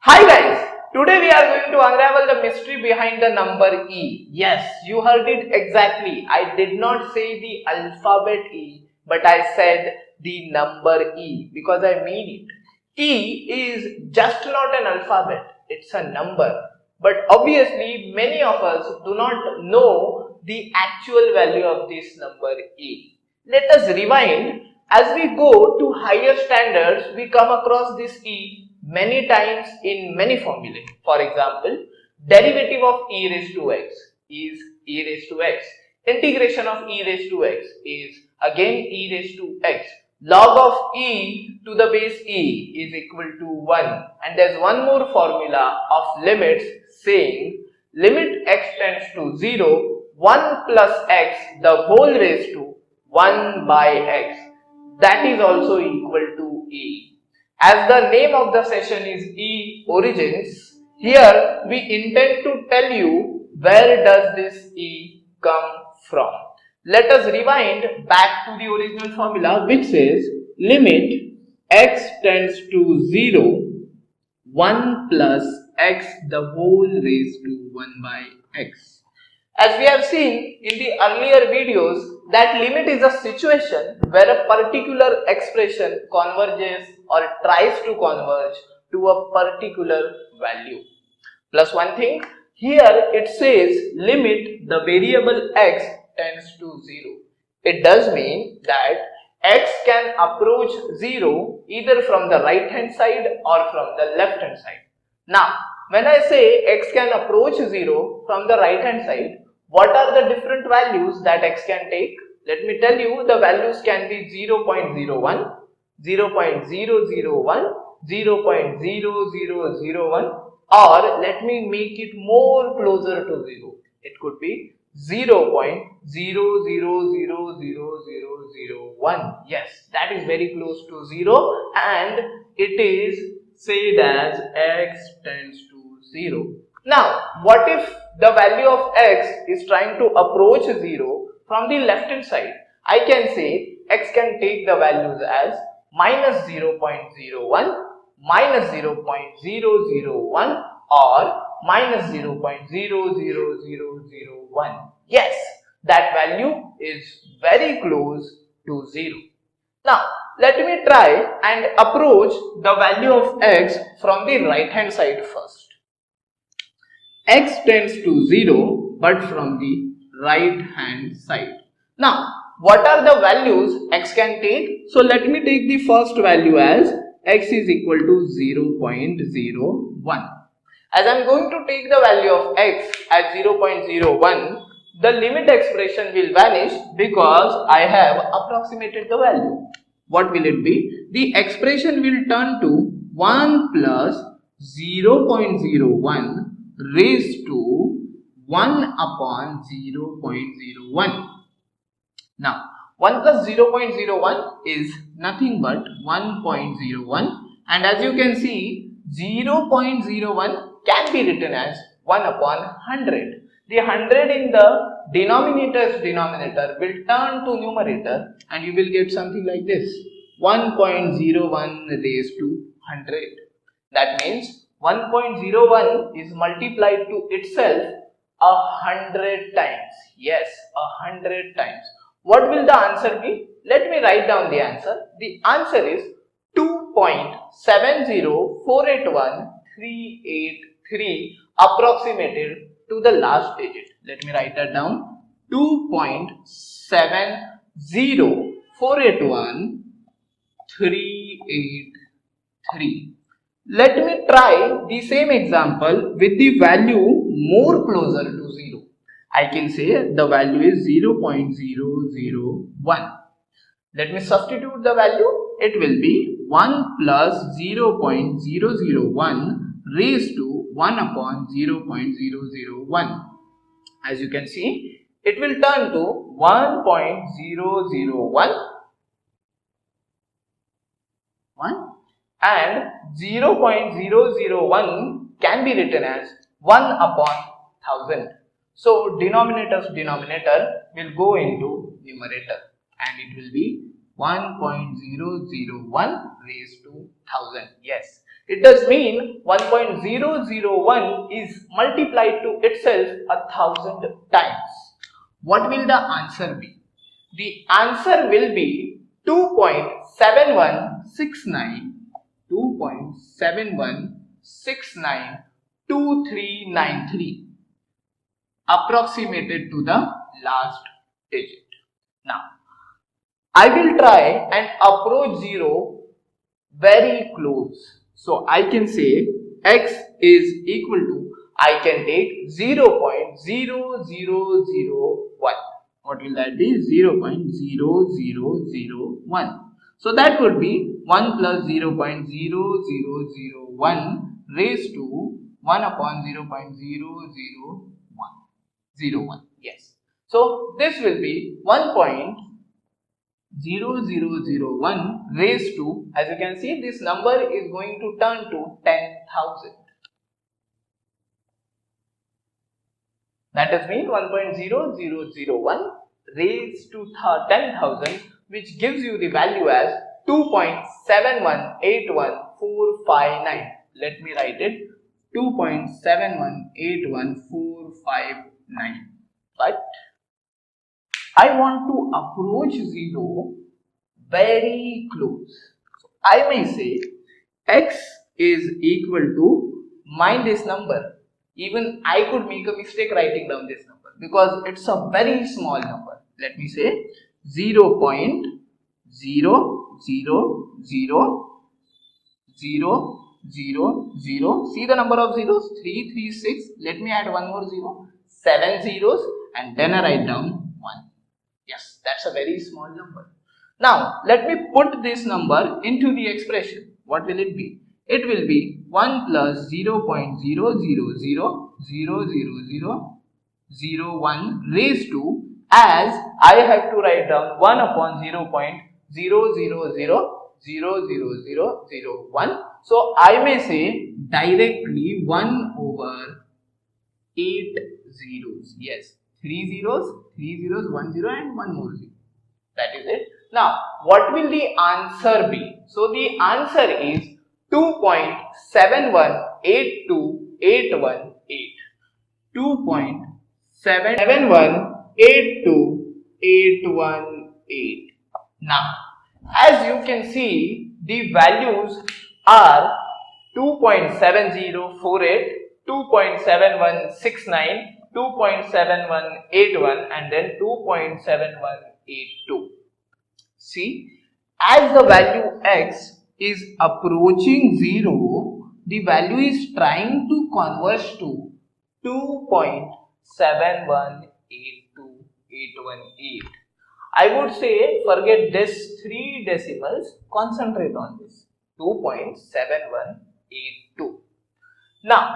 Hi guys, today we are going to unravel the mystery behind the number E. Yes, you heard it exactly. I did not say the alphabet E, but I said the number E because I mean it. E is just not an alphabet, it's a number. But obviously many of us do not know the actual value of this number E. Let us rewind. As we go to higher standards, we come across this E many times in many formulae. For example, derivative of e raised to x is e raised to x. Integration of e raised to x is again e raised to x. Log of e to the base e is equal to 1. And there's one more formula of limits saying limit x tends to 0, 1 plus x the whole raised to 1 by x. That is also equal to e. As the name of the session is E origins, here we intend to tell you where does this E come from. Let us rewind back to the original formula which says limit x tends to 0, 1 plus x the whole raised to 1 by x. As we have seen in the earlier videos, that limit is a situation where a particular expression converges or tries to converge to a particular value. Plus one thing, here it says limit the variable x tends to 0. It does mean that x can approach 0 either from the right hand side or from the left hand side. Now, when I say x can approach 0 from the right hand side, what are the different values that x can take? Let me tell you, the values can be 0.01, 0.001, 0.0001, or let me make it more closer to 0. It could be 0.000001. Yes, that is very close to 0 and it is said as x tends to 0. Now, what if the value of x is trying to approach 0 from the left hand side? I can say x can take the values as minus 0.01, minus 0.001 or minus 0.00001. Yes, that value is very close to 0. Now, let me try and approach the value of x from the right hand side first. X tends to 0 but from the right hand side. Now, what are the values x can take? So, let me take the first value as x is equal to 0.01. As I am going to take the value of x at 0.01, the limit expression will vanish because I have approximated the value. What will it be? The expression will turn to 1 plus 0.01 raised to 1 upon 0.01. Now, 1 plus 0.01 is nothing but 1.01, and as you can see, 0.01 can be written as 1 upon 100. The 100 in the denominator's denominator will turn to numerator and you will get something like this, 1.01 raised to 100. That means 1.01 is multiplied to itself 100 times. Yes, 100 times. What will the answer be? Let me write down the answer. The answer is 2.70481,383 approximated to the last digit. Let me write that down. 2.70481,383. Let me try the same example with the value more closer to 0. I can say the value is 0.001. Let me substitute the value. It will be 1 plus 0.001 raised to 1 upon 0.001. As you can see, it will turn to 1.001 and 0.001 can be written as 1 upon 1000. So, denominator's denominator will go into numerator and it will be 1.001 raised to 1000. Yes, It does mean 1.001 is multiplied to itself 1,000 times. What will the answer be? The answer will be 2.7169 approximated to the last digit. Now, I will try and approach 0 very close. So, I can say x is equal to, I can take 0.0001. What will that be? 0.0001. So, that would be 1 plus 0.0001 raised to 1 upon 0.001. Yes. So, this will be 1.0001 raised to, as you can see, this number is going to turn to 10,000. That is mean 1.0001 raised to 10,000, which gives you the value as 2.7181459. Let me write it, 2.7181459. But I want to approach 0 very close. So I may say x is equal to, mind this number. Even I could make a mistake writing down this number because it's a very small number. Let me say 0.0000000. See the number of zeros? 336. Let me add one more 0. 7 zeros, and then I write down 1. Yes, that's a very small number. Now, let me put this number into the expression. What will it be? It will be 1 plus 0.000000001 raised to, as I have to write down 1 upon 0.0000001. So, I may say directly 1 over 8 zeros. Yes, 3 zeros, 1 0 and 1 more 0. That is it. Now, what will the answer be? So, the answer is 2.7182818. 2.7182818. Now, as you can see, the values are 2.7048, 2.7169, 2.7181 and then 2.7182. See, as the value x is approaching 0, the value is trying to converge to 2.7182818. I would say forget this 3 decimals, concentrate on this 2.7182. Now,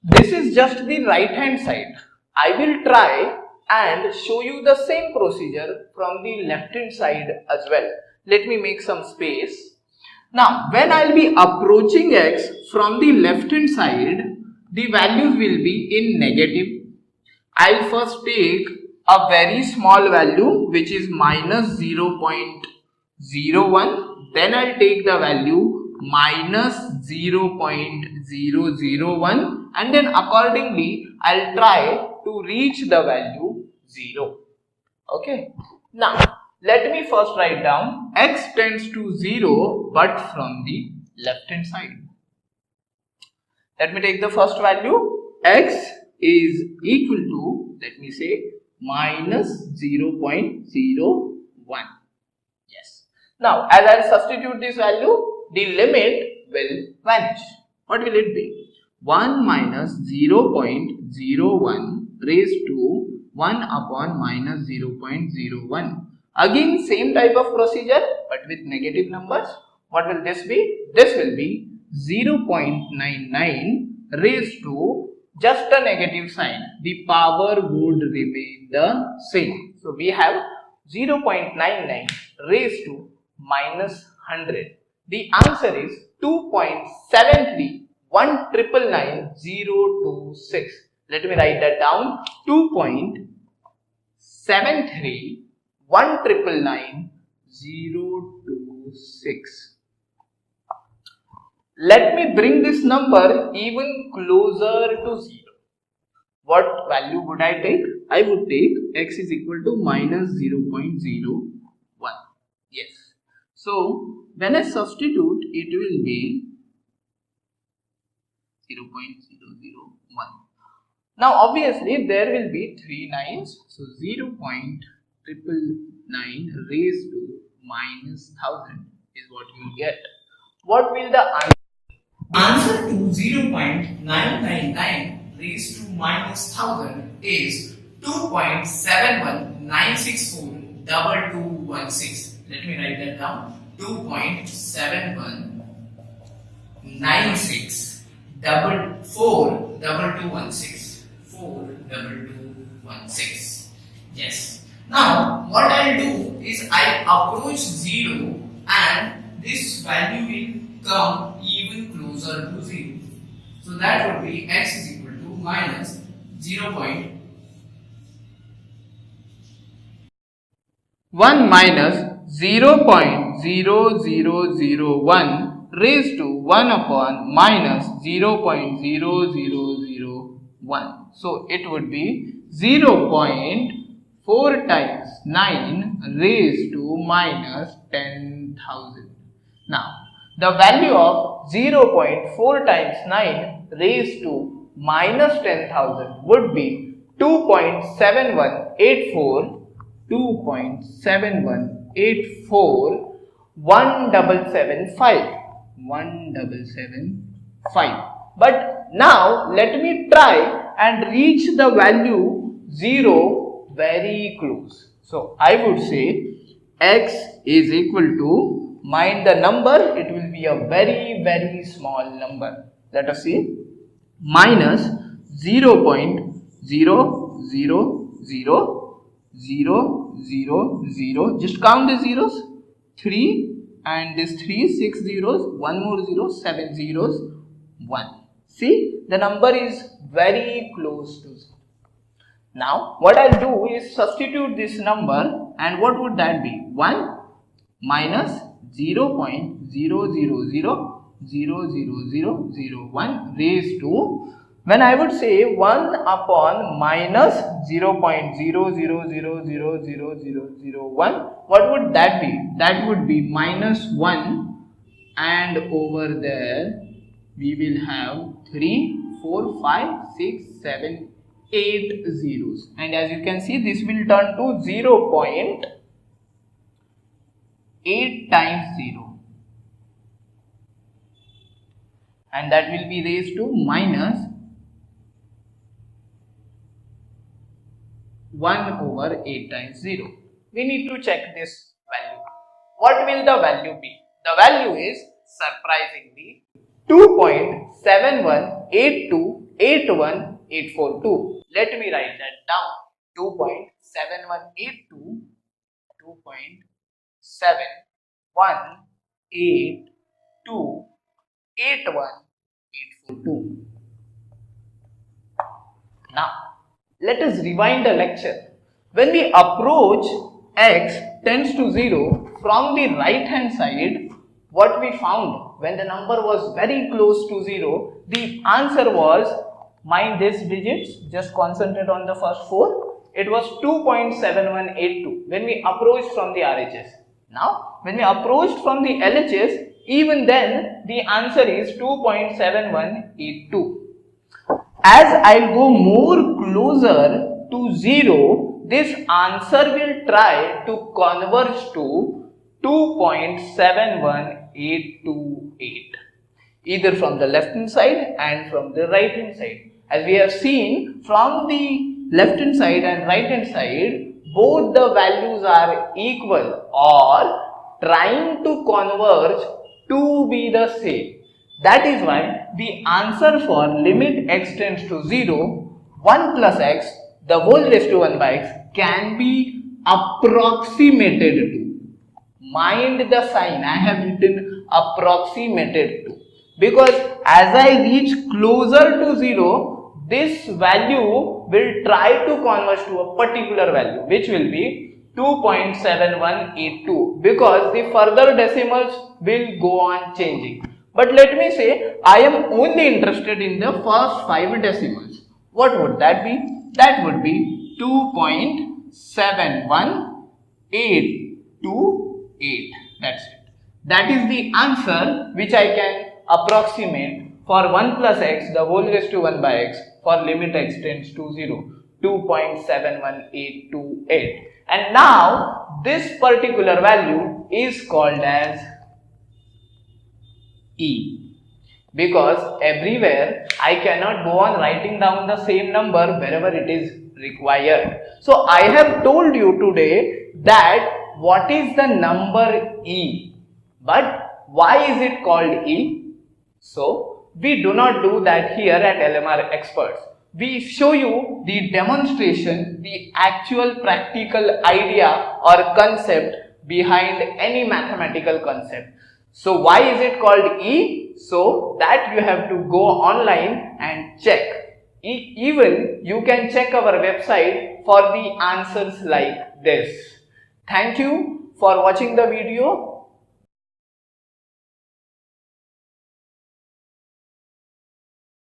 this is just the right hand side. I will try and show you the same procedure from the left hand side as well. Let me make some space. Now, when I will be approaching x from the left hand side, the values will be in negative. I will first take a very small value which is minus 0.01. Then I will take the value minus 0.001 and then accordingly I will try to reach the value 0. Okay. Now, let me first write down x tends to 0 but from the left hand side. Let me take the first value. X is equal to, let me say, minus 0.01. Yes. Now, as I substitute this value, the limit will vanish. What will it be? 1 minus 0.01 raised to 1 upon minus 0.01. Again, same type of procedure but with negative numbers. What will this be? This will be 0.99 raised to just a negative sign. The power would remain the same. So, we have 0.99 raised to minus 100. The answer is 2.73199026. Let me write that down. 2.73199026. let me bring this number even closer to 0. What value would I take? I would take x is equal to minus 0.01. Yes. So when I substitute, it will be 0.001. Now obviously there will be 3 nines. So 0.999 raised to minus 1000 is what you will get. What will the answer? Answer to 0.999 raised to minus 1000 is 2.719642216. Let me write that down. 2.7196442216. Yes. Now what I'll do is I approach 0 and this value will come even closer to 0. So that would be x is equal to minus 0.1 minus 0.0001 raised to 1 upon minus 0.0001. So it would be 0.4 times 9 raised to minus 10,000. Now the value of 0.4 times 9 raised to minus 10,000 would be 2.7184 1775. But now let me try and reach the value 0 very close. So I would say x is equal to, mind the number, it will be a very small number. Let us see, minus 0.0000000. Just count the zeros. 3 and this 3, 6 zeros, 1 more 0, 7 zeros, 1. See, the number is very close to 0. Now what I'll do is substitute this number, and what would that be? 1 minus 0.0000001 raised to, when I would say 1 upon minus 0.0000001, what would that be? That would be minus 1, and over there we will have 3, 4, 5, 6, 7, 8 zeros, and as you can see this will turn to 0.8 times 0, and that will be raised to minus 1 over 8 times 0. We need to check this value. What will the value be? The value is surprisingly 2.7182818842. Let me write that down. 2.7182 2.718281842. Now let us rewind the lecture. When we approach x tends to 0 from the right hand side, what we found when the number was very close to 0, the answer was, mind these digits, just concentrate on the first 4. It was 2.7182 when we approached from the RHS. Now when we approached from the LHS, even then the answer is 2.7182. As I go more closer to 0, this answer will try to converge to 2.71828, either from the left hand side and from the right hand side. As we have seen, from the left hand side and right hand side, both the values are equal or trying to converge to be the same. That is why the answer for limit x tends to 0, 1 plus x, the whole raised to 1 by x, can be approximated to. Mind the sign, I have written approximated to, because as I reach closer to 0, this value will try to converge to a particular value, which will be 2.7182, because the further decimals will go on changing. But let me say I am only interested in the first 5 decimals. What would that be? That would be 2.71828. That's it. That is the answer which I can approximate for 1 plus x the whole raised to 1 by x for limit x tends to 0. 2.71828. And now this particular value is called as E, because everywhere I cannot go on writing down the same number wherever it is required. So I have told you today that what is the number E, but why is it called E? So we do not do that here at LMR Experts. We show you the demonstration, the actual practical idea or concept behind any mathematical concept. So why is it called E? So that you have to go online and check. Even you can check our website for the answers like this. Thank you for watching the video.